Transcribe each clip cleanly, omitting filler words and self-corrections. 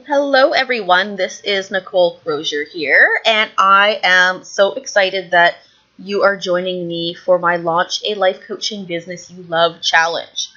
Hello everyone, this is Nicole Crozier here, and I am so excited that you are joining me for my Launch a Life Coaching Business You Love challenge.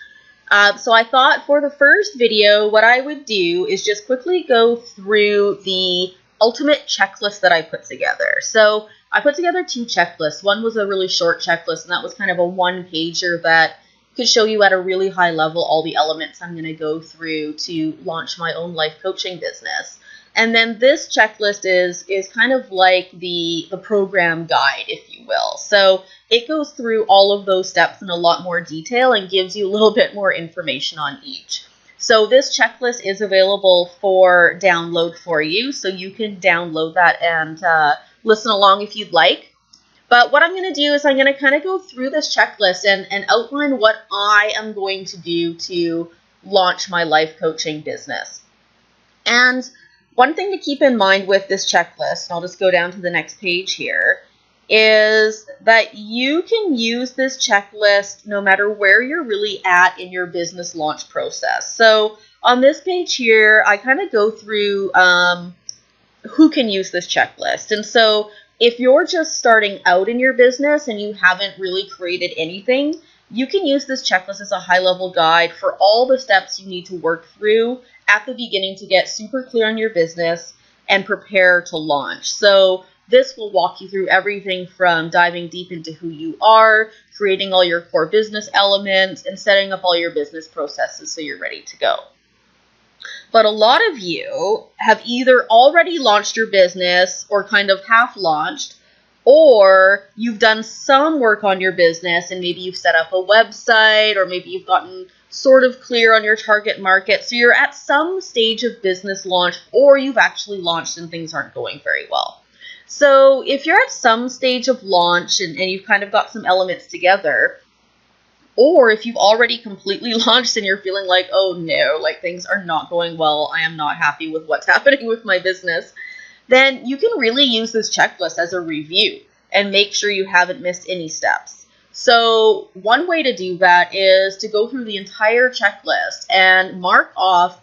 So I thought for the first video, what I would do is just quickly go through the ultimate checklist that I put together. So I put together two checklists. One was a really short checklist, and that was kind of a one-pager that could show you at a really high level all the elements I'm going to go through to launch my own life coaching business. And then this checklist is kind of like the program guide, if you will. So it goes through all of those steps in a lot more detail and gives you a little bit more information on each. So this checklist is available for download for you, so you can download that and listen along if you'd like. But what I'm going to do is I'm going to kind of go through this checklist and outline what I am going to do to launch my life coaching business. And one thing to keep in mind with this checklist, and I'll just go down to the next page here, is that you can use this checklist no matter where you're really at in your business launch process. So on this page here, I kind of go through who can use this checklist. And so if you're just starting out in your business and you haven't really created anything, you can use this checklist as a high-level guide for all the steps you need to work through at the beginning to get super clear on your business and prepare to launch. So this will walk you through everything from diving deep into who you are, creating all your core business elements, and setting up all your business processes so you're ready to go. But a lot of you have either already launched your business or kind of half launched, or you've done some work on your business and maybe you've set up a website, or maybe you've gotten sort of clear on your target market. So you're at some stage of business launch, or you've actually launched and things aren't going very well. So if you're at some stage of launch and you've kind of got some elements together, or if you've already completely launched and you're feeling like, oh no, like things are not going well, I am not happy with what's happening with my business, then you can really use this checklist as a review and make sure you haven't missed any steps. So one way to do that is to go through the entire checklist and mark off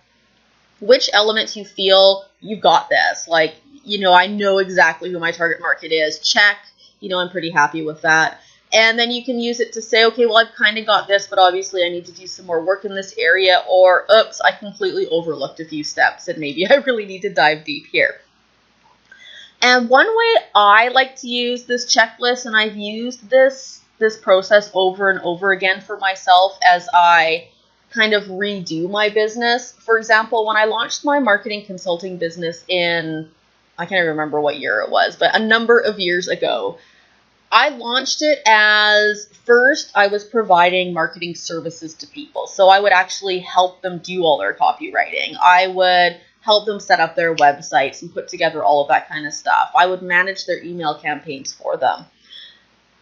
which elements you feel you've got this. Like, I know exactly who my target market is. Check, I'm pretty happy with that. And then you can use it to say, okay, well, I've kind of got this, but obviously I need to do some more work in this area, or, oops, I completely overlooked a few steps, and maybe I really need to dive deep here. And one way I like to use this checklist, and I've used this process over and over again for myself as I kind of redo my business. For example, when I launched my marketing consulting business I can't remember what year it was, but a number of years ago, I launched it as, first, I was providing marketing services to people. So I would actually help them do all their copywriting. I would help them set up their websites and put together all of that kind of stuff. I would manage their email campaigns for them.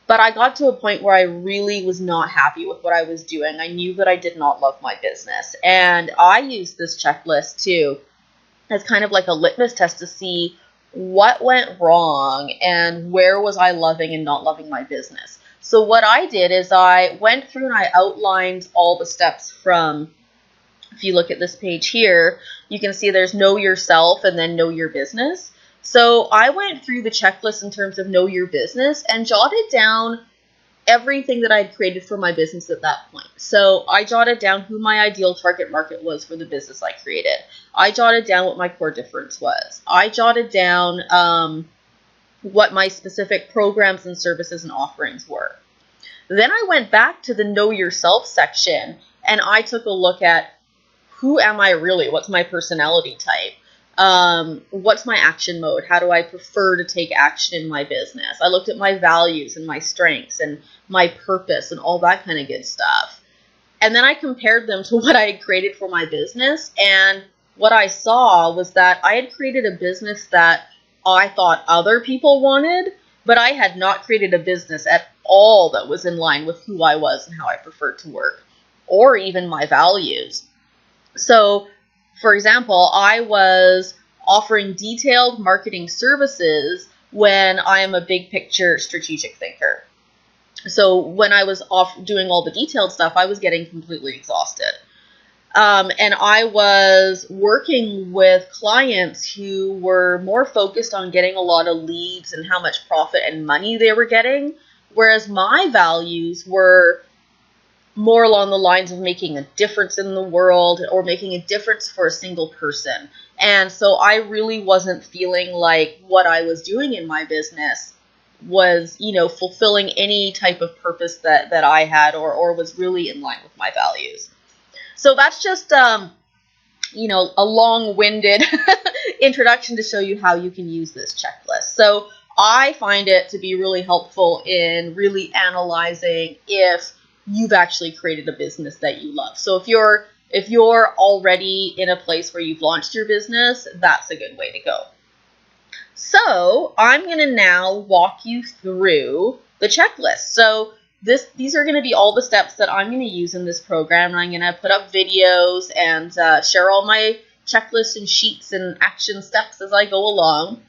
But I got to a point where I really was not happy with what I was doing. I knew that I did not love my business. And I used this checklist too as kind of like a litmus test to see what went wrong and where was I loving and not loving my business. So what I did is I went through and I outlined all the steps from, if you look at this page here, you can see there's know yourself and then know your business. So I went through the checklist in terms of know your business and jotted down everything that I'd created for my business at that point. So I jotted down who my ideal target market was for the business I created. I jotted down what my core difference was. I jotted down what my specific programs and services and offerings were. Then I went back to the know yourself section and I took a look at who am I really? What's my personality type? What's my action mode? How do I prefer to take action in my business? I looked at my values and my strengths and my purpose and all that kind of good stuff. And then I compared them to what I had created for my business. And what I saw was that I had created a business that I thought other people wanted, but I had not created a business at all that was in line with who I was and how I preferred to work, or even my values. So, for example, I was offering detailed marketing services when I am a big picture strategic thinker. So when I was off doing all the detailed stuff, I was getting completely exhausted. And I was working with clients who were more focused on getting a lot of leads and how much profit and money they were getting, whereas my values were more along the lines of making a difference in the world or making a difference for a single person. And so I really wasn't feeling like what I was doing in my business was, fulfilling any type of purpose that I had or was really in line with my values. So that's just, a long-winded introduction to show you how you can use this checklist. So I find it to be really helpful in really analyzing if you've actually created a business that you love. So if you're already in a place where you've launched your business, that's a good way to go. So I'm going to now walk you through the checklist. So these are going to be all the steps that I'm going to use in this program. And I'm going to put up videos and share all my checklists and sheets and action steps as I go along.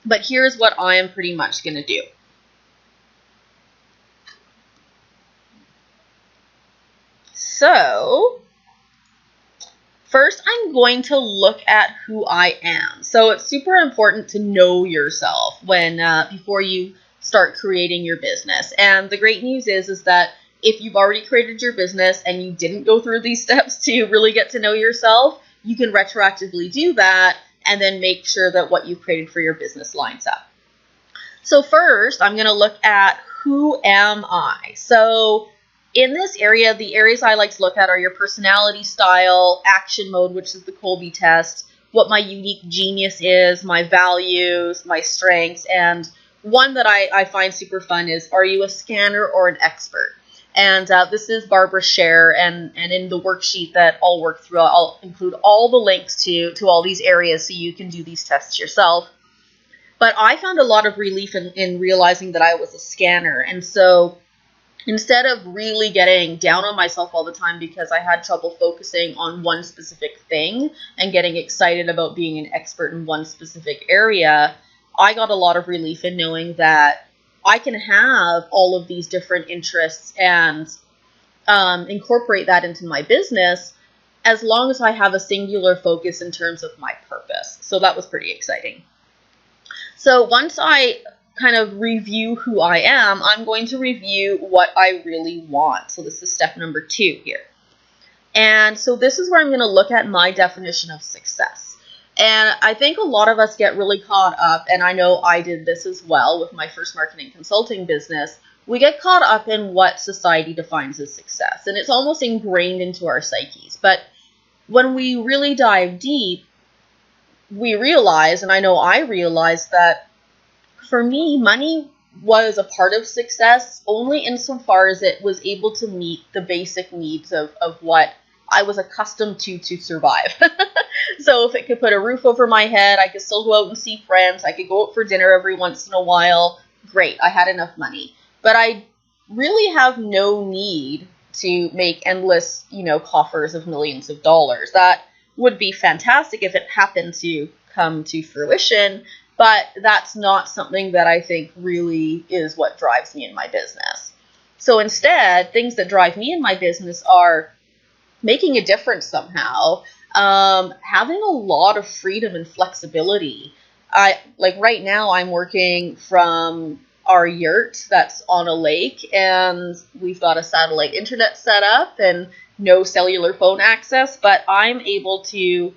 But here's what I am pretty much going to do. So first, I'm going to look at who I am. So it's super important to know yourself before you start creating your business. And the great news is that if you've already created your business and you didn't go through these steps to really get to know yourself, you can retroactively do that and then make sure that what you created for your business lines up. So first, I'm going to look at who am I? So in this area, the areas I like to look at are your personality style, action mode, which is the Kolbe test, what my unique genius is, my values, my strengths, and one that I find super fun is, are you a scanner or an expert? And this is Barbara Sher, and in the worksheet that I'll work through, I'll include all the links to all these areas so you can do these tests yourself. But I found a lot of relief in realizing that I was a scanner, and so instead of really getting down on myself all the time because I had trouble focusing on one specific thing and getting excited about being an expert in one specific area, I got a lot of relief in knowing that I can have all of these different interests and incorporate that into my business as long as I have a singular focus in terms of my purpose. So that was pretty exciting. So once I kind of review who I am, I'm going to review what I really want. So this is step number 2 here. And so this is where I'm going to look at my definition of success. And I think a lot of us get really caught up, and I know I did this as well with my first marketing consulting business. We get caught up in what society defines as success, and it's almost ingrained into our psyches. But when we really dive deep, we realize, and I know I realized, that for me, money was a part of success only insofar as it was able to meet the basic needs of what I was accustomed to survive. So if it could put a roof over my head, I could still go out and see friends, I could go out for dinner every once in a while, great, I had enough money. But I really have no need to make endless, coffers of millions of dollars. That would be fantastic if it happened to come to fruition, but that's not something that I think really is what drives me in my business. So instead, things that drive me in my business are making a difference somehow, having a lot of freedom and flexibility. Right now I'm working from our yurt that's on a lake, and we've got a satellite internet set up and no cellular phone access, but I'm able to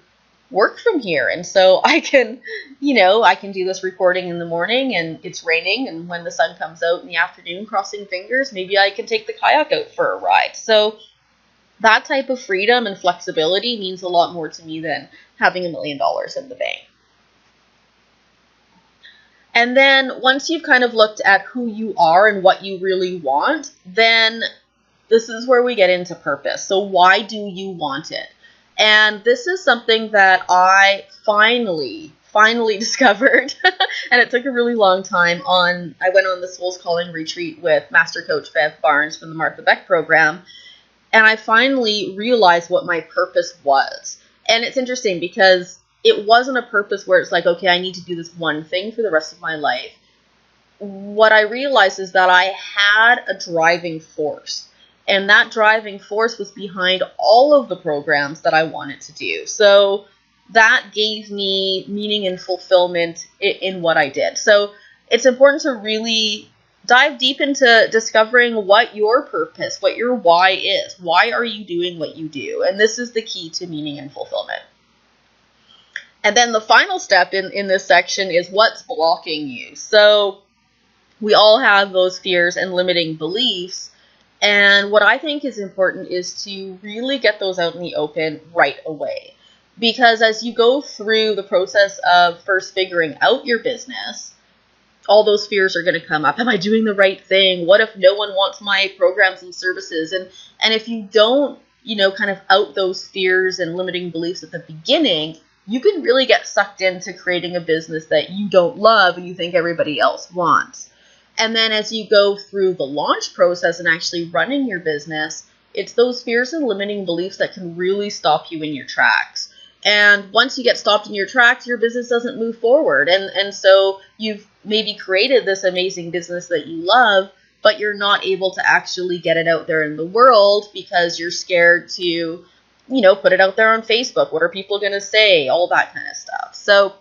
work from here. And so I can do this recording in the morning and it's raining, and when the sun comes out in the afternoon, crossing fingers, maybe I can take the kayak out for a ride. So that type of freedom and flexibility means a lot more to me than having $1 million in the bank. And then once you've kind of looked at who you are and what you really want, then this is where we get into purpose. So why do you want it? And this is something that I finally discovered, and it took a really long time. I went on the Soul's Calling retreat with Master Coach Bev Barnes from the Martha Beck program, and I finally realized what my purpose was. And it's interesting because it wasn't a purpose where it's like, okay, I need to do this one thing for the rest of my life. What I realized is that I had a driving force. And that driving force was behind all of the programs that I wanted to do. So that gave me meaning and fulfillment in what I did. So it's important to really dive deep into discovering what your purpose, what your why is. Why are you doing what you do? And this is the key to meaning and fulfillment. And then the final step in this section is what's blocking you. So we all have those fears and limiting beliefs. And what I think is important is to really get those out in the open right away. Because as you go through the process of first figuring out your business, all those fears are going to come up. Am I doing the right thing? What if no one wants my programs and services? And if you don't, kind of out those fears and limiting beliefs at the beginning, you can really get sucked into creating a business that you don't love and you think everybody else wants. And then as you go through the launch process and actually running your business, it's those fears and limiting beliefs that can really stop you in your tracks. And once you get stopped in your tracks, your business doesn't move forward. And so you've maybe created this amazing business that you love, but you're not able to actually get it out there in the world because you're scared to, put it out there on Facebook. What are people going to say? All that kind of stuff. So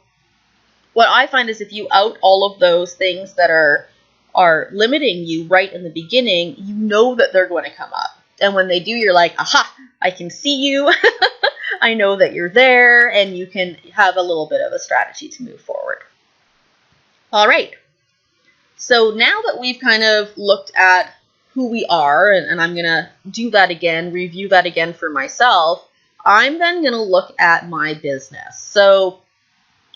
what I find is if you out all of those things that are limiting you right in the beginning, you know that they're going to come up. And when they do, you're like, aha, I can see you. I know that you're there, and you can have a little bit of a strategy to move forward. All right. So now that we've kind of looked at who we are, and I'm going to do that again, review that again for myself, I'm then going to look at my business. So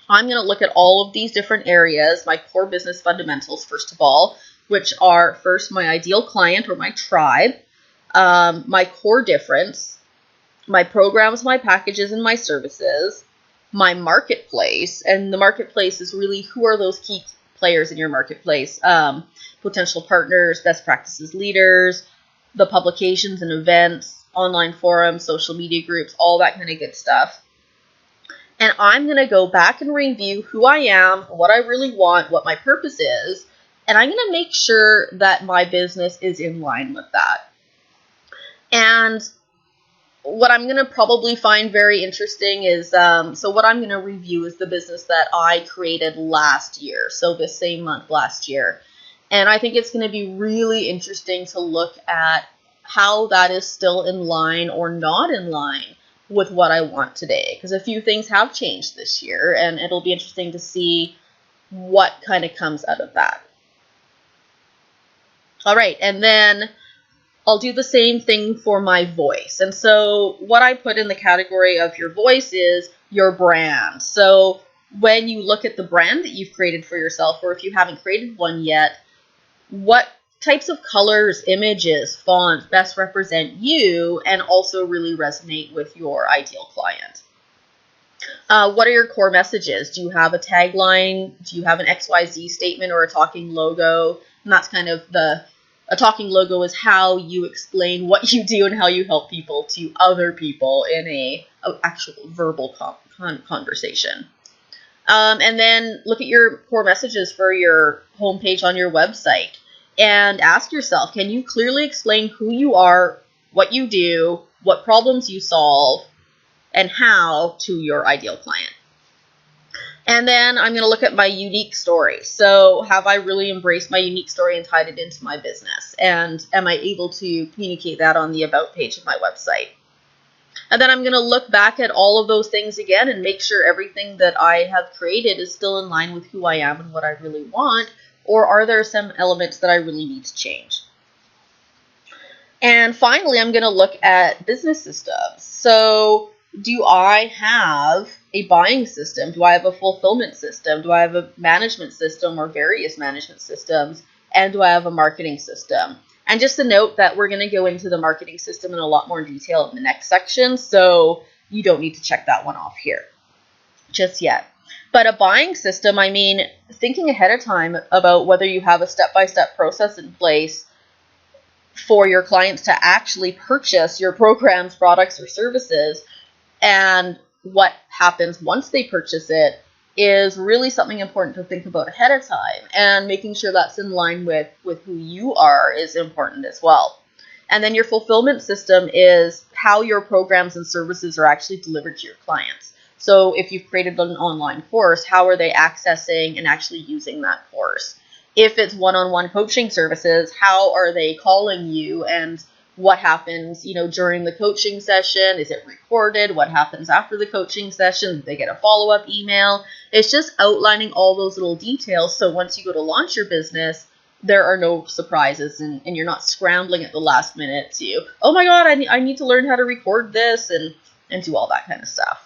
I'm going to look at all of these different areas, my core business fundamentals, first of all, which are first my ideal client or my tribe, my core difference, my programs, my packages, and my services, my marketplace. And the marketplace is really who are those key players in your marketplace, potential partners, best practices leaders, the publications and events, online forums, social media groups, all that kind of good stuff. And I'm going to go back and review who I am, what I really want, what my purpose is, and I'm going to make sure that my business is in line with that. And what I'm going to probably find very interesting is, so what I'm going to review is the business that I created last year, so this same month last year. And I think it's going to be really interesting to look at how that is still in line or not in line with what I want today, because a few things have changed this year, and it'll be interesting to see what kind of comes out of that. All right, and then I'll do the same thing for my voice. And so what I put in the category of your voice is your brand. So when you look at the brand that you've created for yourself, or if you haven't created one yet, what types of colors, images, fonts best represent you and also really resonate with your ideal client? What are your core messages? Do you have a tagline? Do you have an XYZ statement or a talking logo? And that's kind of a talking logo is how you explain what you do and how you help people to other people in a actual verbal conversation. And then look at your core messages for your homepage on your website and ask yourself, can you clearly explain who you are, what you do, what problems you solve, and how to your ideal client? And then I'm going to look at my unique story. So have I really embraced my unique story and tied it into my business? And am I able to communicate that on the About page of my website? And then I'm going to look back at all of those things again and make sure everything that I have created is still in line with who I am and what I really want, or are there some elements that I really need to change? And finally, I'm going to look at business systems. So do I have a buying system? Do I have a fulfillment system? Do I have a management system or various management systems? And do I have a marketing system? And just a note that we're going to go into the marketing system in a lot more detail in the next section, so you don't need to check that one off here just yet. But a buying system, I mean, thinking ahead of time about whether you have a step-by-step process in place for your clients to actually purchase your programs, products, or services, and what happens once they purchase it is really something important to think about ahead of time, and making sure that's in line with who you are is important as well. And then your fulfillment system is how your programs and services are actually delivered to your clients. So if you've created an online course, how are they accessing and actually using that course? If it's one-on-one coaching services, how are they calling you, and what happens, during the coaching session? Is it recorded? What happens after the coaching session? Do they get a follow-up email? It's just outlining all those little details. So once you go to launch your business, there are no surprises, and you're not scrambling at the last minute to, oh my God, I need to learn how to record this and do all that kind of stuff.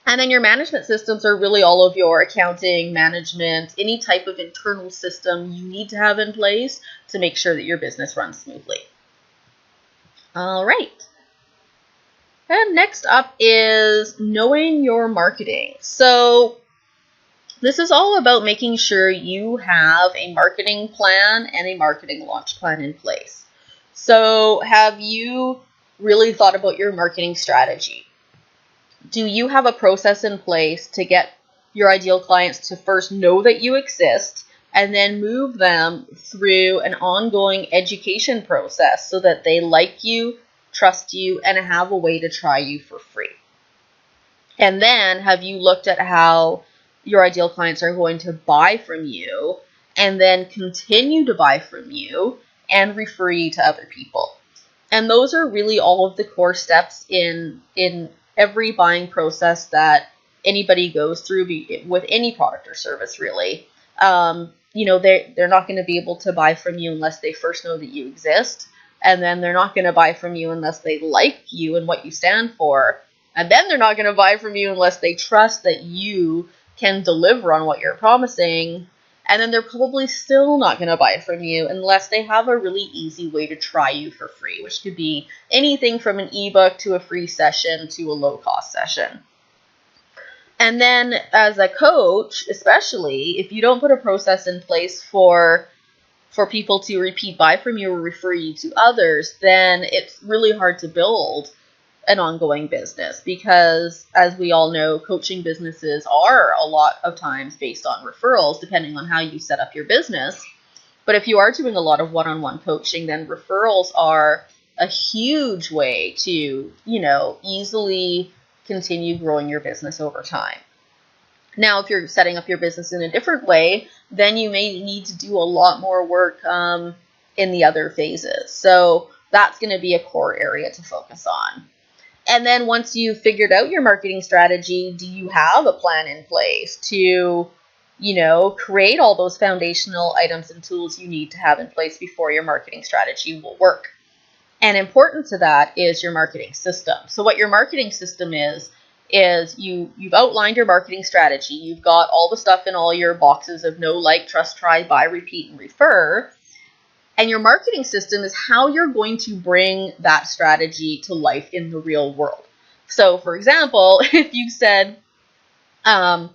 And then your management systems are really all of your accounting, management, any type of internal system you need to have in place to make sure that your business runs smoothly. All right. And next up is knowing your marketing. So this is all about making sure you have a marketing plan and a marketing launch plan in place. So have you really thought about your marketing strategy? Do you have a process in place to get your ideal clients to first know that you exist, and then move them through an ongoing education process so that they like you, trust you, and have a way to try you for free? And then have you looked at how your ideal clients are going to buy from you and then continue to buy from you and refer you to other people? And those are really all of the core steps in every buying process that anybody goes through with any product or service, really. They're not going to be able to buy from you unless they first know that you exist. And then they're not going to buy from you unless they like you and what you stand for. And then they're not going to buy from you unless they trust that you can deliver on what you're promising. And then they're probably still not going to buy from you unless they have a really easy way to try you for free, which could be anything from an ebook to a free session to a low-cost session. And then as a coach, especially, if you don't put a process in place for people to repeat buy from you or refer you to others, then it's really hard to build an ongoing business, because as we all know, coaching businesses are a lot of times based on referrals, depending on how you set up your business. But if you are doing a lot of one-on-one coaching, then referrals are a huge way to, easily continue growing your business over time. Now, if you're setting up your business in a different way, then you may need to do a lot more work in the other phases. So that's going to be a core area to focus on. And then once you've figured out your marketing strategy, do you have a plan in place to, create all those foundational items and tools you need to have in place before your marketing strategy will work? And important to that is your marketing system. So what your marketing system is you've outlined your marketing strategy. You've got all the stuff in all your boxes of know, like, trust, try, buy, repeat, and refer. And your marketing system is how you're going to bring that strategy to life in the real world. So, for example, if you said, the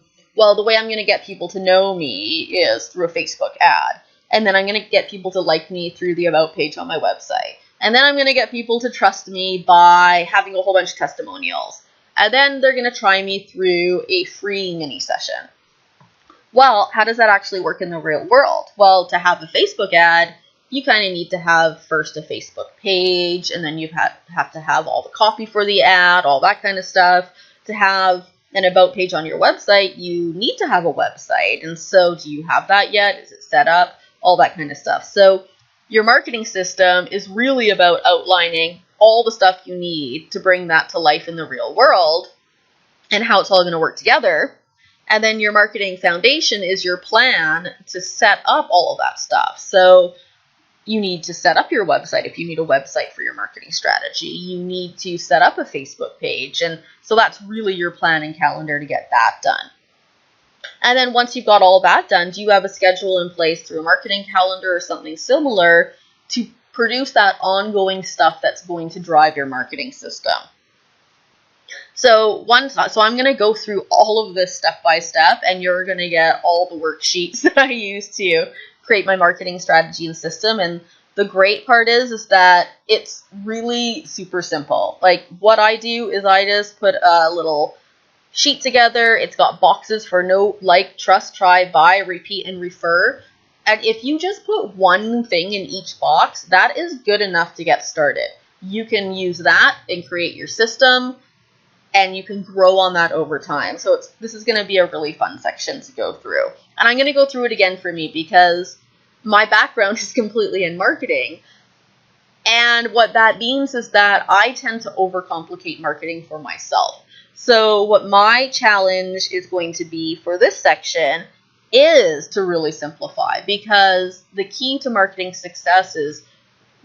way I'm going to get people to know me is through a Facebook ad, and then I'm going to get people to like me through the About page on my website, and then I'm going to get people to trust me by having a whole bunch of testimonials, and then they're going to try me through a free mini session. Well, how does that actually work in the real world? Well, to have a Facebook ad, you kind of need to have first a Facebook page, and then you have to have all the copy for the ad, all that kind of stuff. To have an About page on your website, you need to have a website. And so do you have that yet? Is it set up? All that kind of stuff. So your marketing system is really about outlining all the stuff you need to bring that to life in the real world and how it's all going to work together. And then your marketing foundation is your plan to set up all of that stuff. So you need to set up your website if you need a website for your marketing strategy. You need to set up a Facebook page. And so that's really your plan and calendar to get that done. And then once you've got all that done, do you have a schedule in place through a marketing calendar or something similar to produce that ongoing stuff that's going to drive your marketing system? So I'm going to go through all of this step by step, and you're going to get all the worksheets that I use to create my marketing strategy and system. And the great part is that it's really super simple. Like, what I do is I just put a little sheet together. It's got boxes for know, like, trust, try, buy, repeat, and refer. And if you just put one thing in each box, that is good enough to get started. You can use that and create your system, and you can grow on that over time. So this is going to be a really fun section to go through. And I'm going to go through it again for me because my background is completely in marketing. And what that means is that I tend to overcomplicate marketing for myself. So what my challenge is going to be for this section is to really simplify, because the key to marketing success is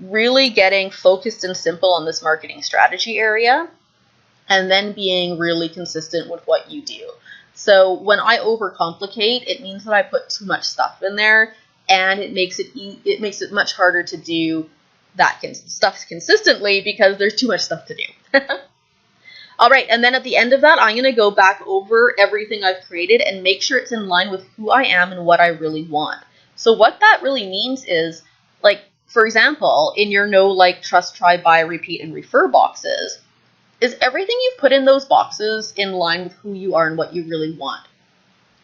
really getting focused and simple on this marketing strategy area, and then being really consistent with what you do. So when I overcomplicate, it means that I put too much stuff in there, and it makes it much harder to do that stuff consistently because there's too much stuff to do. All right, and then at the end of that, I'm going to go back over everything I've created and make sure it's in line with who I am and what I really want. So what that really means is, like, for example, in your know, like, trust, try, buy, repeat, and refer boxes, is everything you've put in those boxes in line with who you are and what you really want?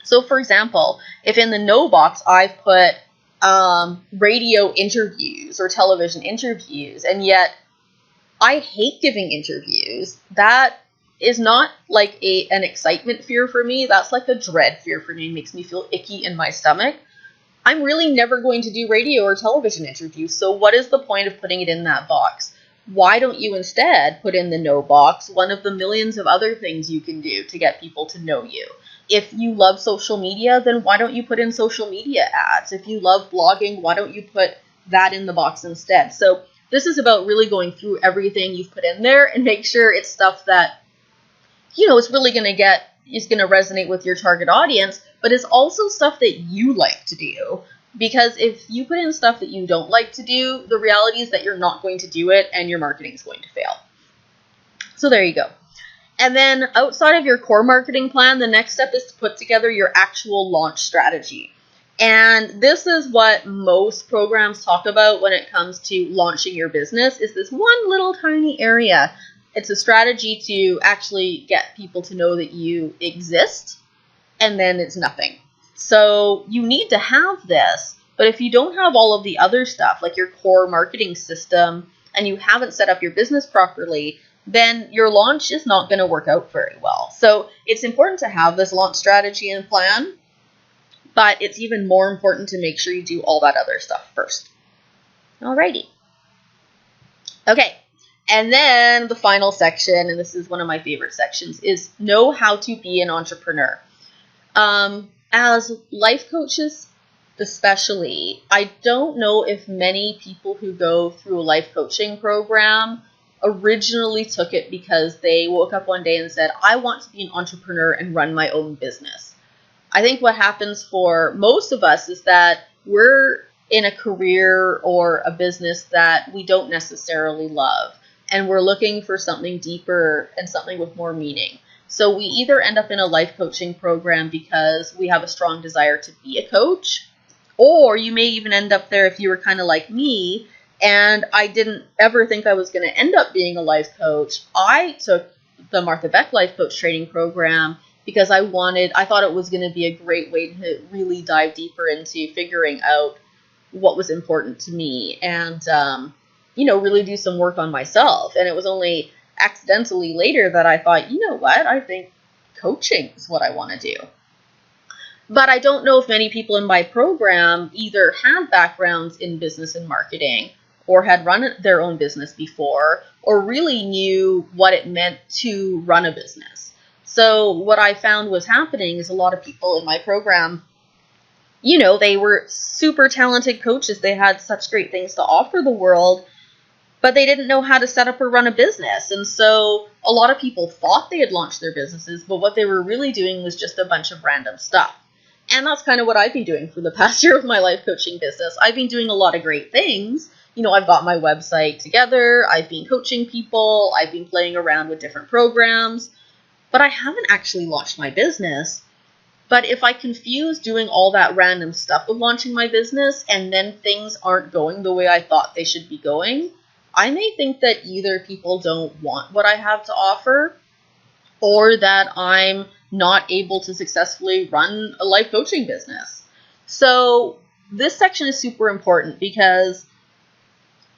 So, for example, if in the no box I've put radio interviews or television interviews, and yet I hate giving interviews, that is not like an excitement fear for me. That's like a dread fear for me. It makes me feel icky in my stomach. I'm really never going to do radio or television interviews. So what is the point of putting it in that box? Why don't you instead put in the no box one of the millions of other things you can do to get people to know you? If you love social media, then why don't you put in social media ads? If you love blogging, why don't you put that in the box instead? So this is about really going through everything you've put in there and make sure it's stuff that, is really going to resonate with your target audience, but it's also stuff that you like to do. Because if you put in stuff that you don't like to do, the reality is that you're not going to do it and your marketing is going to fail. So there you go. And then outside of your core marketing plan, the next step is to put together your actual launch strategy. And this is what most programs talk about when it comes to launching your business, is this one little tiny area. It's a strategy to actually get people to know that you exist, and then it's nothing. So you need to have this, but if you don't have all of the other stuff, like your core marketing system, and you haven't set up your business properly, then your launch is not going to work out very well. So it's important to have this launch strategy and plan, but it's even more important to make sure you do all that other stuff first. Alrighty. Okay, and then the final section, and this is one of my favorite sections, is know how to be an entrepreneur. As life coaches, especially, I don't know if many people who go through a life coaching program originally took it because they woke up one day and said, I want to be an entrepreneur and run my own business. I think what happens for most of us is that we're in a career or a business that we don't necessarily love, and we're looking for something deeper and something with more meaning. So we either end up in a life coaching program because we have a strong desire to be a coach, or you may even end up there if you were kind of like me, and I didn't ever think I was going to end up being a life coach. I took the Martha Beck Life Coach Training Program because I thought it was going to be a great way to really dive deeper into figuring out what was important to me and, really do some work on myself. And it was only accidentally later that I thought, you know what, I think coaching is what I want to do. But I don't know if many people in my program either had backgrounds in business and marketing or had run their own business before or really knew what it meant to run a business. So what I found was happening is a lot of people in my program, they were super talented coaches. They had such great things to offer the world, but they didn't know how to set up or run a business. And so a lot of people thought they had launched their businesses, but what they were really doing was just a bunch of random stuff. And that's kind of what I've been doing for the past year of my life coaching business. I've been doing a lot of great things. I've got my website together. I've been coaching people. I've been playing around with different programs, but I haven't actually launched my business. But if I confuse doing all that random stuff with launching my business and then things aren't going the way I thought they should be going, I may think that either people don't want what I have to offer or that I'm not able to successfully run a life coaching business. So this section is super important because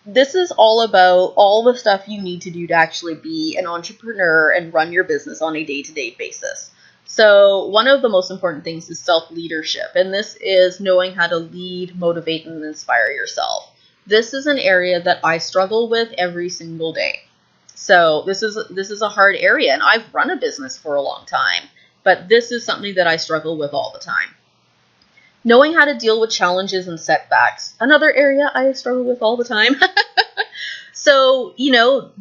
this is all about all the stuff you need to do to actually be an entrepreneur and run your business on a day-to-day basis. So one of the most important things is self-leadership, and this is knowing how to lead, motivate, and inspire yourself. This is an area that I struggle with every single day. So this is a hard area, and I've run a business for a long time, but this is something that I struggle with all the time. Knowing how to deal with challenges and setbacks, another area I struggle with all the time. So,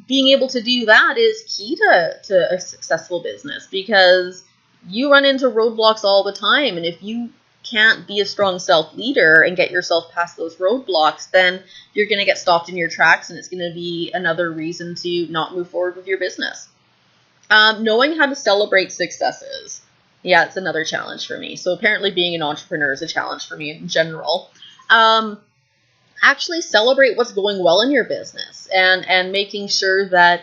being able to do that is key to a successful business, because you run into roadblocks all the time. And if you can't be a strong self-leader and get yourself past those roadblocks, then you're going to get stopped in your tracks, and it's going to be another reason to not move forward with your business. Knowing how to celebrate successes. Yeah, it's another challenge for me. So apparently being an entrepreneur is a challenge for me in general. Actually celebrate what's going well in your business, and making sure that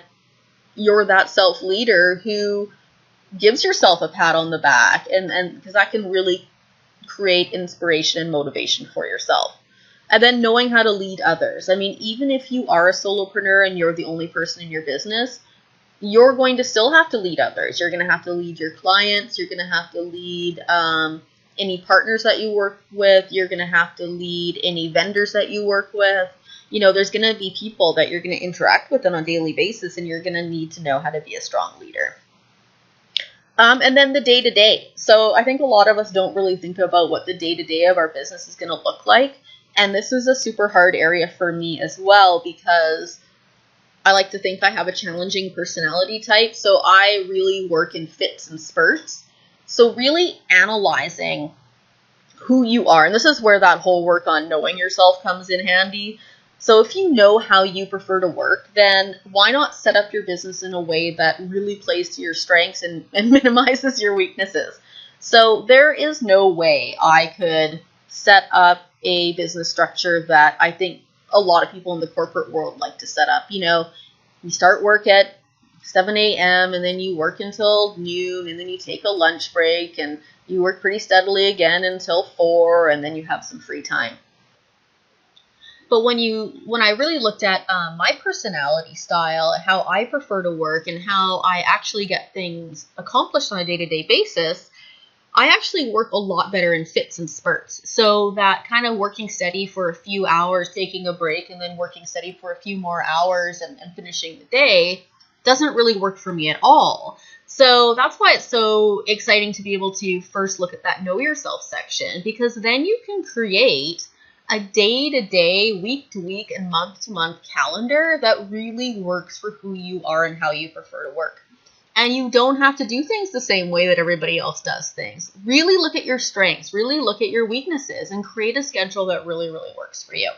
you're that self-leader who gives yourself a pat on the back, and because that can really create inspiration and motivation for yourself. And then knowing how to lead others. I mean, even if you are a solopreneur and you're the only person in your business, you're going to still have to lead others. You're going to have to lead your clients. You're going to have to lead any partners that you work with. You're going to have to lead any vendors that you work with. There's going to be people that you're going to interact with on a daily basis, and you're going to need to know how to be a strong leader. And then the day-to-day. So I think a lot of us don't really think about what the day-to-day of our business is going to look like. And this is a super hard area for me as well, because I like to think I have a challenging personality type. So I really work in fits and spurts. So really analyzing who you are. And this is where that whole work on knowing yourself comes in handy. So if you know how you prefer to work, then why not set up your business in a way that really plays to your strengths and minimizes your weaknesses? So there is no way I could set up a business structure that I think a lot of people in the corporate world like to set up. You start work at 7 a.m. and then you work until noon, and then you take a lunch break, and you work pretty steadily again until 4, and then you have some free time. But when I really looked at my personality style, how I prefer to work, and how I actually get things accomplished on a day-to-day basis, I actually work a lot better in fits and spurts. So that kind of working steady for a few hours, taking a break, and then working steady for a few more hours and finishing the day doesn't really work for me at all. So that's why it's so exciting to be able to first look at that know yourself section, because then you can create a day-to-day, week-to-week, and month-to-month calendar that really works for who you are and how you prefer to work. And you don't have to do things the same way that everybody else does things. Really look at your strengths, really look at your weaknesses, and create a schedule that really, really works for you.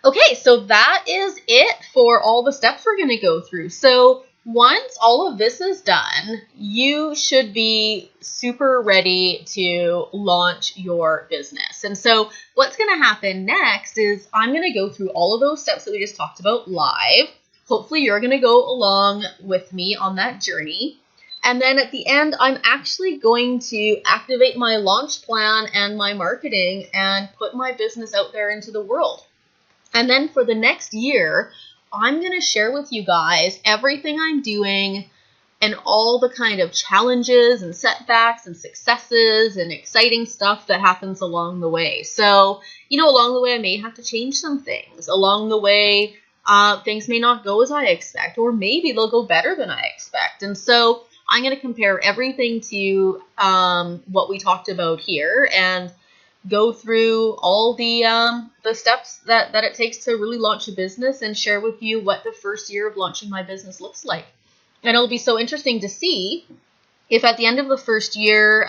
Okay, so that is it for all the steps we're going to go through. So once all of this is done, you should be super ready to launch your business. And so what's going to happen next is I'm going to go through all of those steps that we just talked about live. Hopefully you're going to go along with me on that journey. And then at the end, I'm actually going to activate my launch plan and my marketing and put my business out there into the world. And then for the next year, I'm going to share with you guys everything I'm doing and all the kind of challenges and setbacks and successes and exciting stuff that happens along the way. So, along the way, I may have to change some things. Along the way, things may not go as I expect, or maybe they'll go better than I expect. And so I'm going to compare everything to what we talked about here and go through all the steps that it takes to really launch a business, and share with you what the first year of launching my business looks like. And it'll be so interesting to see if at the end of the first year,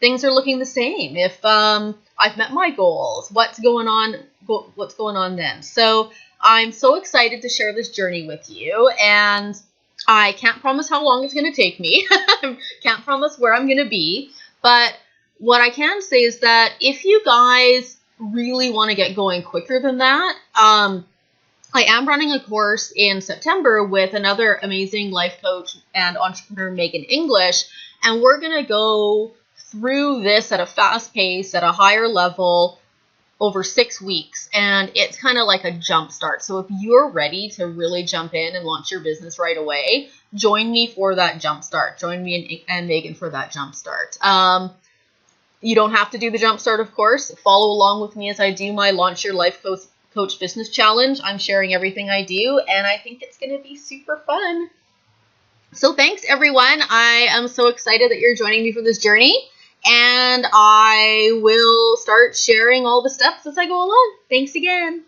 things are looking the same. If I've met my goals, what's going on then. So I'm so excited to share this journey with you, and I can't promise how long it's going to take me. Can't promise where I'm going to be, but what I can say is that if you guys really want to get going quicker than that, I am running a course in September with another amazing life coach and entrepreneur, Megan English, and we're going to go through this at a fast pace, at a higher level, over 6 weeks, and it's kind of like a jump start. So if you're ready to really jump in and launch your business right away, join me for that jump start. Join me and Megan for that jump start. You don't have to do the jump start, of course. Follow along with me as I do my Launch Your Life Coach Business Challenge. I'm sharing everything I do, and I think it's going to be super fun. So thanks, everyone. I am so excited that you're joining me for this journey. And I will start sharing all the steps as I go along. Thanks again.